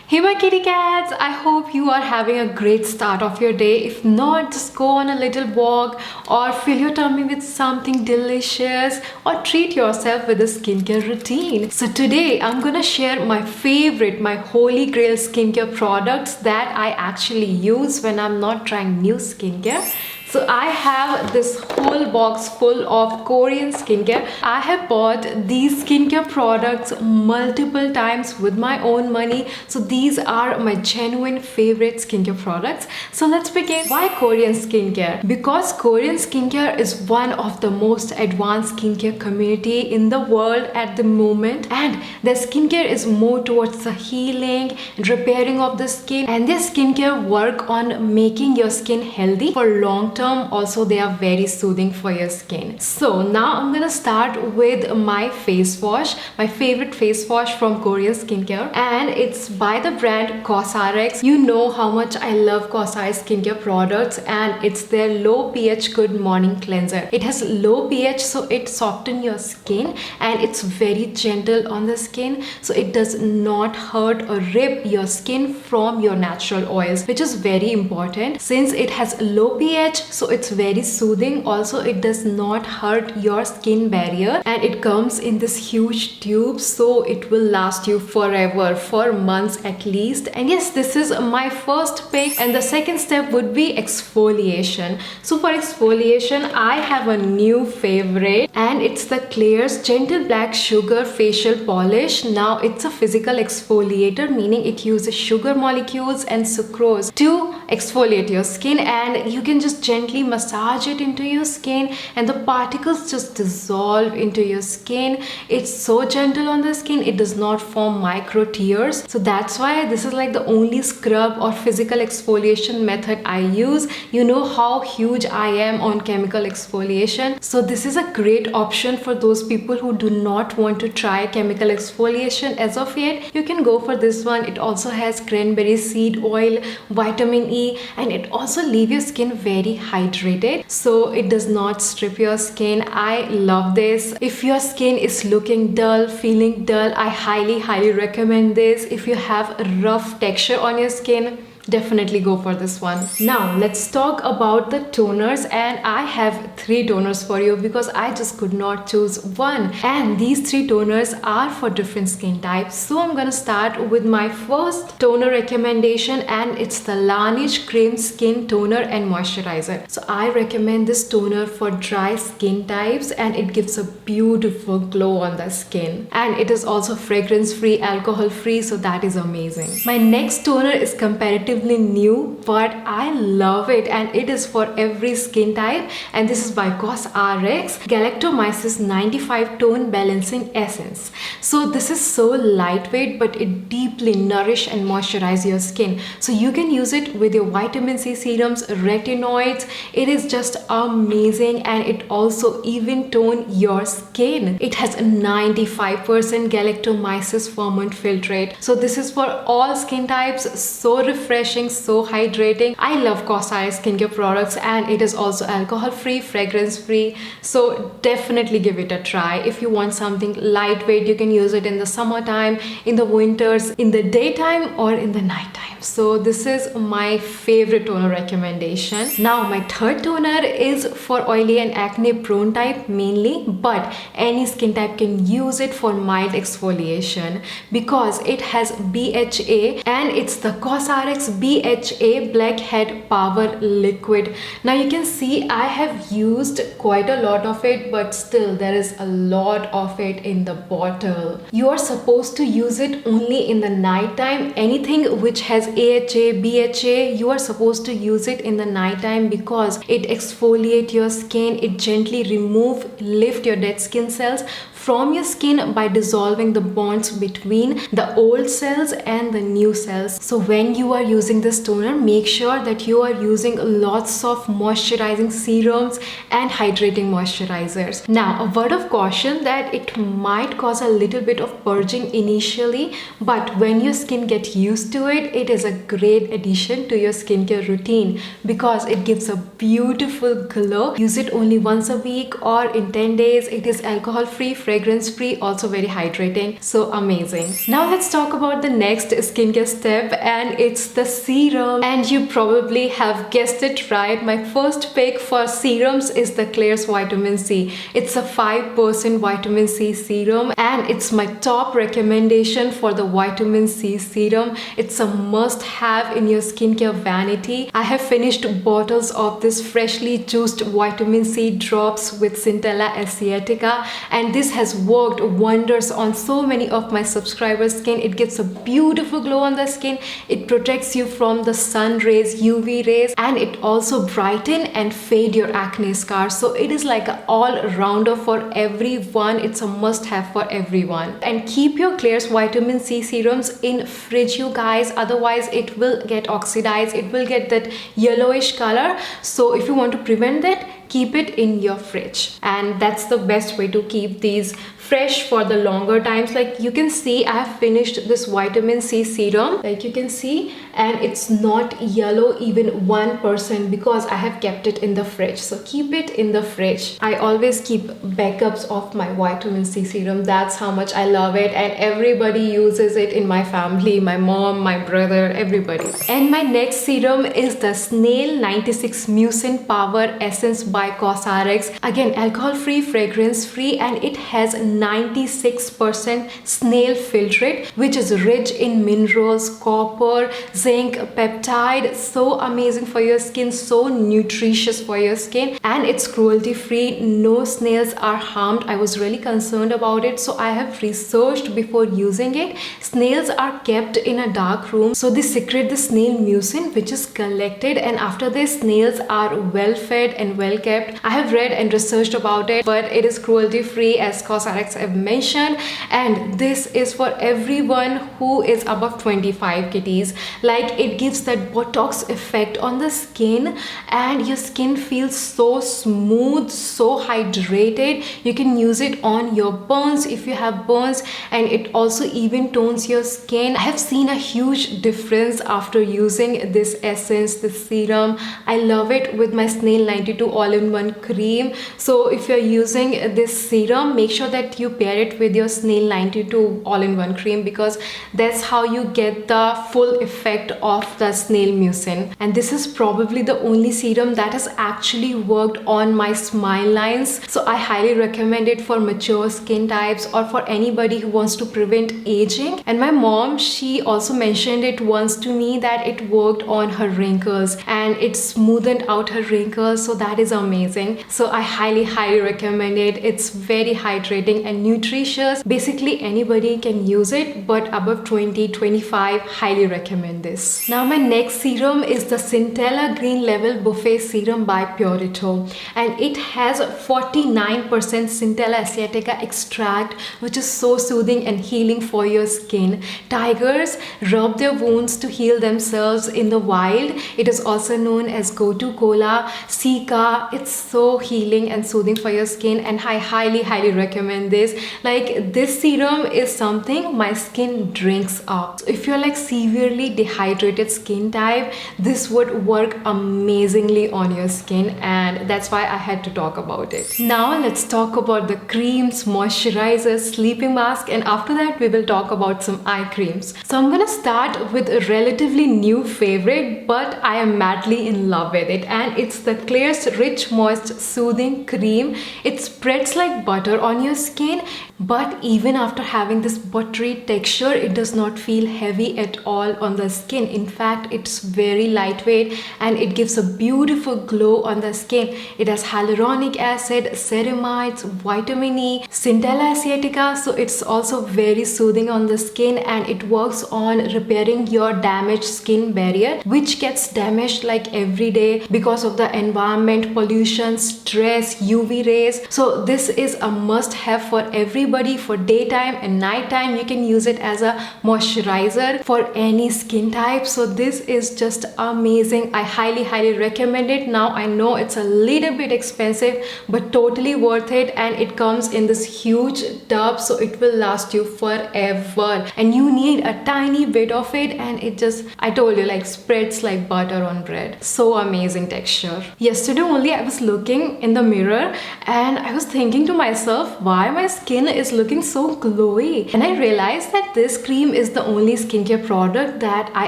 Hey my kitty cats, I hope you are having a great start of your day. If not, just go on a little walk or fill your tummy with something delicious or treat yourself with a skincare routine. So today I'm gonna share my favorite, my holy grail skincare products that I actually use when I'm not trying new skincare. So I have this whole box full of Korean skincare. I have bought these skincare products multiple times with my own money. So these are my genuine favorite skincare products. So let's begin. Why Korean skincare? Because Korean skincare is one of the most advanced skincare community in the world at the moment, and their skincare is more towards the healing and repairing of the skin, and their skincare work on making your skin healthy for long term. Also, they are very soothing for your skin. So now I'm gonna start with my face wash, my favorite face wash from Korean skincare, and it's by the brand COSRX. You know how much I love COSRX skincare products, and it's their low pH good morning cleanser. It has low pH, so it softens your skin and it's very gentle on the skin, so it does not hurt or rip your skin from your natural oils, which is very important. Since it has low pH, so it's very soothing. Also, it does not hurt your skin barrier, and it comes in this huge tube, so it will last you forever, for months at least. And yes, this is my first pick, and the second step would be exfoliation. So for exfoliation, I have a new favorite, and it's the Klairs Gentle Black Sugar Facial Polish. Now it's a physical exfoliator, meaning it uses sugar molecules and sucrose to exfoliate your skin, and you can just gently massage it into your skin and the particles just dissolve into your skin. It's so gentle on the skin, it does not form micro tears. So that's why this is like the only scrub or physical exfoliation method I use. You know how huge I am on chemical exfoliation, so this is a great option for those people who do not want to try chemical exfoliation as of yet. You can go for this one. It also has cranberry seed oil, vitamin E, and it also leaves your skin very hydrated, so it does not strip your skin. I love this. If your skin is looking dull, feeling dull, I highly recommend this. If you have a rough texture on your skin, definitely go for this one. Now let's talk about the toners, and I have 3 toners for you because I just could not choose one, and these 3 toners are for different skin types. So I'm gonna start with my first toner recommendation, and it's the Laneige Cream Skin Toner and Moisturizer. So I recommend this toner for dry skin types, and it gives a beautiful glow on the skin, and it is also fragrance free, alcohol free, so that is amazing. My next toner is comparatively new, but I love it, and it is for every skin type, and this is by COSRX Galactomyces 95 Tone Balancing Essence. So this is so lightweight, but it deeply nourish and moisturize your skin, so you can use it with your vitamin C serums, retinoids. It is just amazing, and it also even tone your skin. It has a 95% galactomyces ferment filtrate, so this is for all skin types. So refreshing, so hydrating. I love COSRX skincare products, and it is also alcohol free, fragrance free, so definitely give it a try. If you want something lightweight, you can use it in the summertime, in the winters, in the daytime, or in the nighttime. So this is my favorite toner recommendation. Now my third toner is for oily and acne prone type mainly, but any skin type can use it for mild exfoliation because it has BHA, and it's the COSRX BHA Blackhead Power Liquid. Now you can see I have used quite a lot of it, but still there is a lot of it in the bottle. You are supposed to use it only in the night time. Anything which has AHA, BHA, you are supposed to use it in the night time because it exfoliates your skin. It gently lift your dead skin cells from your skin by dissolving the bonds between the old cells and the new cells. So when you are using this toner, make sure that you are using lots of moisturizing serums and hydrating moisturizers. Now a word of caution that it might cause a little bit of purging initially, but when your skin gets used to it, it is a great addition to your skincare routine because it gives a beautiful glow. Use it only once a week or in 10 days. It is alcohol free, fragrance fragrance free, also very hydrating. So amazing. Now let's talk about the next skincare step, and it's the serum. And you probably have guessed it right. My first pick for serums is the Klairs Vitamin C. It's a 5% vitamin C serum, and it's my top recommendation for the vitamin C serum. It's a must have in your skincare vanity. I have finished bottles of this freshly juiced vitamin C drops with Centella Asiatica, and this has worked wonders on so many of my subscribers' skin. It gives a beautiful glow on the skin. It protects you from the sun rays, UV rays, and it also brighten and fade your acne scars. So it is like an all-rounder for everyone. It's a must-have for everyone. And keep your Klairs Vitamin C serums in fridge, you guys. Otherwise, it will get oxidized. It will get that yellowish color. So if you want to prevent that, keep it in your fridge. And that's the best way to keep these fresh for the longer times. Like you can see, I have finished this vitamin C serum, like you can see, and it's not yellow even 1% because I have kept it in the fridge. So keep it in the fridge. I always keep backups of my vitamin C serum. That's how much I love it, and everybody uses it in my family, my mom, my brother, everybody. And my next serum is the Snail 96 Mucin Power Essence by Cosrx. Again, alcohol free, fragrance free, and it has 96% snail filtrate, which is rich in minerals, copper, zinc, peptide. So amazing for your skin, so nutritious for your skin, and it's cruelty free. No snails are harmed. I was really concerned about it, so I have researched before using it. Snails are kept in a dark room, so they secrete the snail mucin, which is collected, and after this, snails are well fed and well kept. I have read and researched about it, but it is cruelty free, as Cosrx have mentioned, and this is for everyone who is above 25 kgs. Like it gives that Botox effect on the skin, and your skin feels so smooth, so hydrated. You can use it on your burns if you have burns, and it also even tones your skin. I have seen a huge difference after using this essence, this serum. I love it with my Snail 92 all-in-one cream. So if you're using this serum, make sure that you pair it with your Snail 92 all-in-one cream, because that's how you get the full effect of the snail mucin. And this is probably the only serum that has actually worked on my smile lines. So I highly recommend it for mature skin types or for anybody who wants to prevent aging. And my mom, she also mentioned it once to me that it worked on her wrinkles and it smoothened out her wrinkles. So that is amazing. So I highly recommend it. It's very hydrating and nutritious. Basically anybody can use it, but above 20-25, highly recommend this. Now my next serum is the Centella Green Level Buffet Serum by Purito, and it has 49% Centella Asiatica extract, which is so soothing and healing for your skin. Tigers rub their wounds to heal themselves in the wild. It is also known as Gotu Kola, Sika. It's so healing and soothing for your skin, and I highly recommend this. Like this serum is something my skin drinks up. So if you're like severely dehydrated skin type, this would work amazingly on your skin, and that's why I had to talk about it. Now let's talk about the creams, moisturizers, sleeping mask, and after that we will talk about some eye creams. So I'm gonna start with a relatively new favorite, but I am madly in love with it, and it's the Klairs Rich Moist Soothing Cream. It spreads like butter on your skin, but even after having this buttery texture, it does not feel heavy at all on the skin. In fact, it's very lightweight and it gives a beautiful glow on the skin. It has hyaluronic acid, ceramides, vitamin E, Centella Asiatica, so it's also very soothing on the skin, and it works on repairing your damaged skin barrier, which gets damaged like every day because of the environment, pollution, stress, UV rays. So this is a must have for everybody for daytime and nighttime. You can use it as a moisturizer for any skin type. So this is just amazing. I highly recommend it. Now I know it's a little bit expensive, but totally worth it, and it comes in this huge tub, so it will last you forever, and you need a tiny bit of it, and it just, I told you, like spreads like butter on bread. So amazing texture. Yesterday only I was looking in the mirror and I was thinking to myself, why my skin is looking so glowy. And I realized that this cream is the only skincare product that I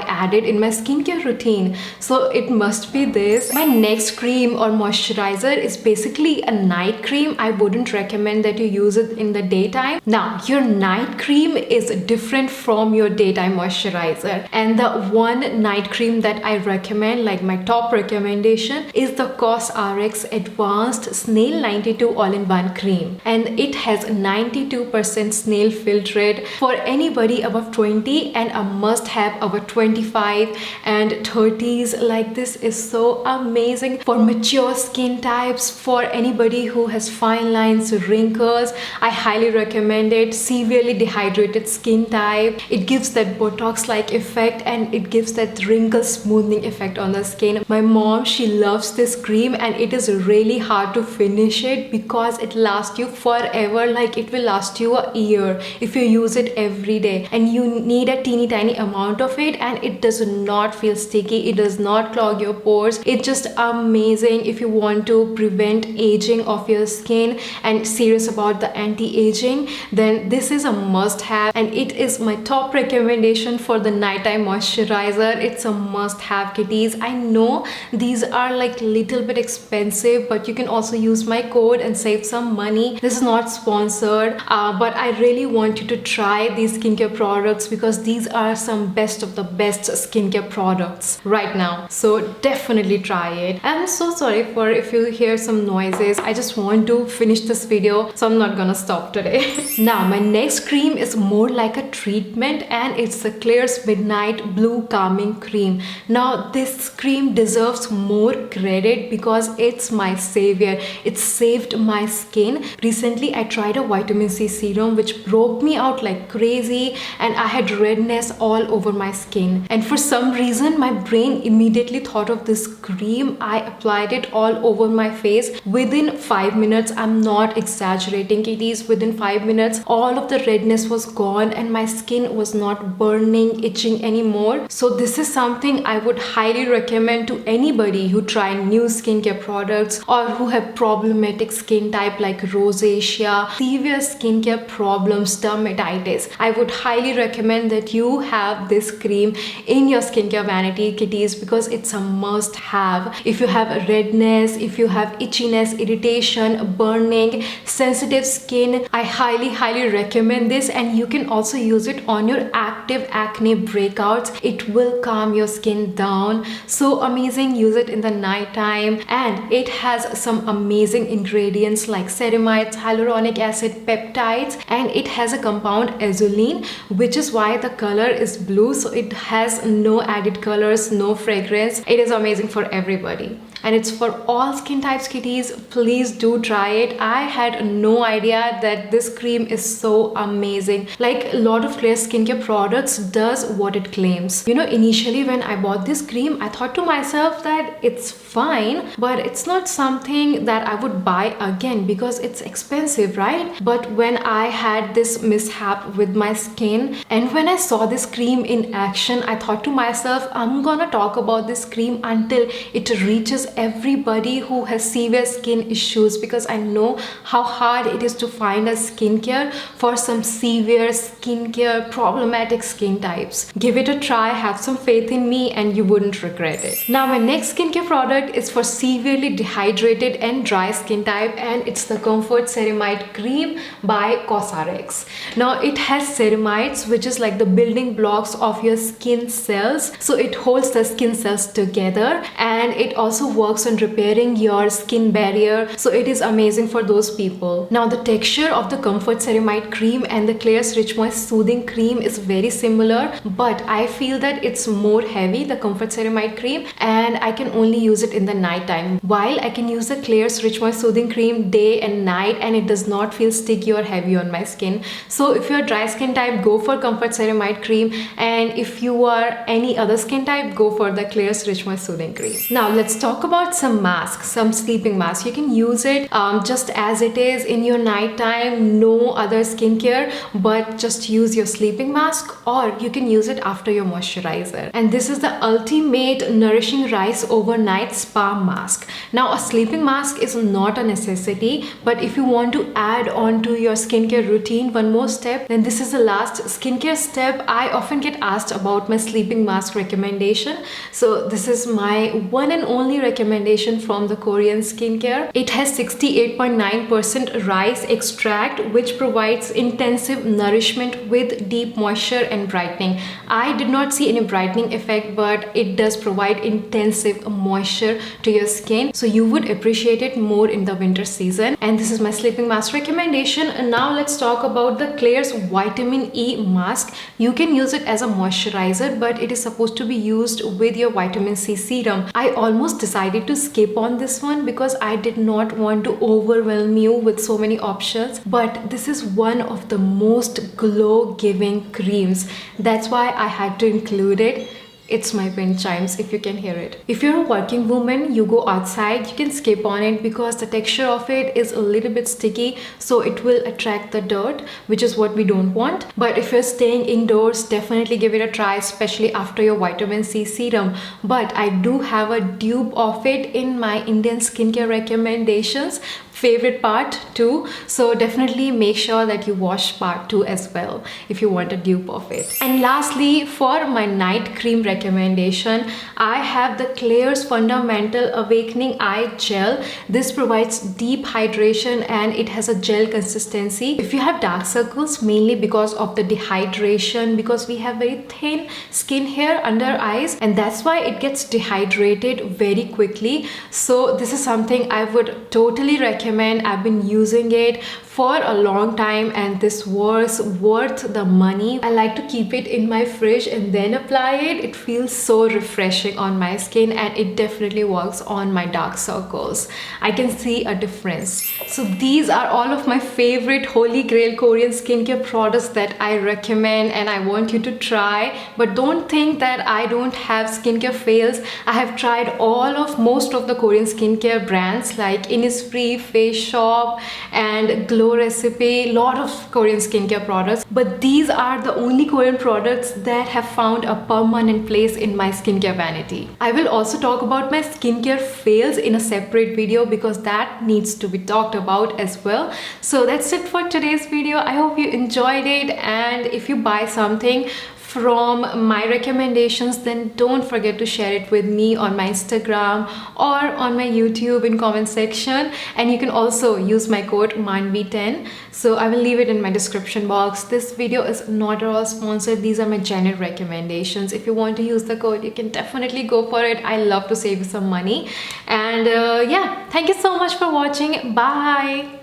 added in my skincare routine. So it must be this. My next cream or moisturizer is basically a night cream. I wouldn't recommend that you use it in the daytime. Now, your night cream is different from your daytime moisturizer. And the one night cream that I recommend, like my top recommendation, is the COSRX Advanced Snail 92 All-in-One Cream. And it has 92% snail filtrate for anybody above 20 and a must-have above 25 and 30s. Like, this is so amazing for mature skin types, for anybody who has fine lines, wrinkles. I highly recommend it. Severely dehydrated skin type, it gives that Botox-like effect and it gives that wrinkle smoothing effect on the skin. My mom, she loves this cream and it is really hard to finish it because it lasts you forever. Like, it will last you a year if you use it every day, and you need a teeny tiny amount of it, and it does not feel sticky, it does not clog your pores. It's just amazing if you want to prevent aging of your skin and serious about the anti-aging, then this is a must-have, and it is my top recommendation for the nighttime moisturizer. It's a must-have, kitties. I know these are like little bit expensive, but you can also use my code and save some money. This is not sponsored, but I really want you to try these skincare products because these are some best of the best skincare products right now. So definitely try it. I'm so sorry for if you hear some noises. I just want to finish this video, so I'm not gonna stop today. Now, my next cream is more like a treatment, and it's the Klairs Midnight Blue Calming Cream. Now, this cream deserves more credit because it's my savior. It saved my skin. Recently, I tried a vitamin C serum which broke me out like crazy, and I had redness all over my skin. And for some reason, my brain immediately thought of this cream. I applied it all over my face. Within 5 minutes, I'm not exaggerating, kitties, within 5 minutes, all of the redness was gone and my skin was not burning, itching anymore. So this is something I would highly recommend to anybody who try new skincare products or who have problematic skin type like rosacea, severe skincare problems, dermatitis. I would highly recommend that you have this cream in your skincare vanity, kitties, because it's a must have. If you have redness, if you have itchiness, irritation, burning, sensitive skin, I highly recommend this. And you can also use it on your active acne breakouts. It will calm your skin down. So amazing. Use it in the night time, and it has some amazing ingredients like ceramides, hyaluronic acid, peptides, and it has a compound azulene, which is why the color is blue. So it has no added colors, no fragrance. It is amazing for everybody, and it's for all skin types, kitties. Please do try it. I had no idea that this cream is so amazing. Like, a lot of Klairs skincare products does what it claims. You know, initially when I bought this cream, I thought to myself that it's fine, but it's not something that I would buy again because it's expensive, right? But when I had this mishap with my skin, and when I saw this cream in action, I thought to myself, I'm gonna talk about this cream until it reaches everybody who has severe skin issues, because I know how hard it is to find a skincare for some severe skincare problematic skin types. Give it a try, have some faith in me, and you wouldn't regret it. Now, my next skincare product is for severely dehydrated and dry skin type, and it's the Comfort Ceramide Cream by COSRX. Now, it has ceramides, which is like the building blocks of your skin cells. So it holds the skin cells together, and it also works on repairing your skin barrier. So it is amazing for those people. Now, the texture of the Comfort Ceramide Cream and the Klairs Rich Moist Soothing Cream is very similar, but I feel that it's more heavy, the Comfort Ceramide Cream, and I can only use it in the night time, while I can use the Klairs Rich Moist Soothing Cream day and night, and it does not feel sticky or heavy on my skin. So if you're dry skin type, go for Comfort Ceramide Cream, and if you are any other skin type, go for the Klairs Rich Moist Soothing Cream. Now let's talk about about some masks, some sleeping masks. You can use it just as it is in your night time, no other skincare, but just use your sleeping mask, or you can use it after your moisturizer. And this is the Ultimate Nourishing Rice Overnight Spa Mask. Now, a sleeping mask is not a necessity, but if you want to add on to your skincare routine one more step, then this is the last skincare step. I often get asked about my sleeping mask recommendation. So this is my one and only recommendation from the Korean skincare. It has 68.9% rice extract, which provides intensive nourishment with deep moisture and brightening. I did not see any brightening effect, but it does provide intensive moisture to your skin, so you would appreciate it more in the winter season. And this is my sleeping mask recommendation. And now let's talk about the Klairs Vitamin E mask. You can use it as a moisturizer, but it is supposed to be used with your vitamin C serum. I almost decided to skip on this one because I did not want to overwhelm you with so many options, but this is one of the most glow giving creams. That's why I had to include it. It's my wind chimes, if you can hear it. If you're a working woman, you go outside, you can skip on it because the texture of it is a little bit sticky, so it will attract the dirt, which is what we don't want. But if you're staying indoors, definitely give it a try, especially after your vitamin C serum. But I do have a dupe of it in my Indian skincare recommendations favorite part 2, so definitely make sure that you watch part 2 as well if you want a dupe of it. And lastly, for my night cream recommendation, I have the Klairs Fundamental Awakening Eye Gel. This provides deep hydration and it has a gel consistency. If you have dark circles, mainly because of the dehydration, because we have very thin skin here under eyes, and that's why it gets dehydrated very quickly. So this is something I would totally recommend. I've been using it for a long time and this was worth the money. I like to keep it in my fridge and then apply it. It feels so refreshing on my skin and it definitely works on my dark circles. I can see a difference. So these are all of my favorite holy grail Korean skincare products that I recommend and I want you to try. But don't think that I don't have skincare fails. I have tried most of the Korean skincare brands like Innisfree, Face Shop and Glow Recipe, lot of Korean skincare products, but these are the only Korean products that have found a permanent place in my skincare vanity. I will also talk about my skincare fails in a separate video because that needs to be talked about as well. So that's it for today's video. I hope you enjoyed it, and if you buy something from my recommendations, then don't forget to share it with me on my Instagram or on my YouTube in comment section. And you can also use my code MANVI10. So I will leave it in my description box. This video is not at all sponsored. These are my genuine recommendations. If you want to use the code, you can definitely go for it. I love to save you some money. And yeah, thank you so much for watching. Bye.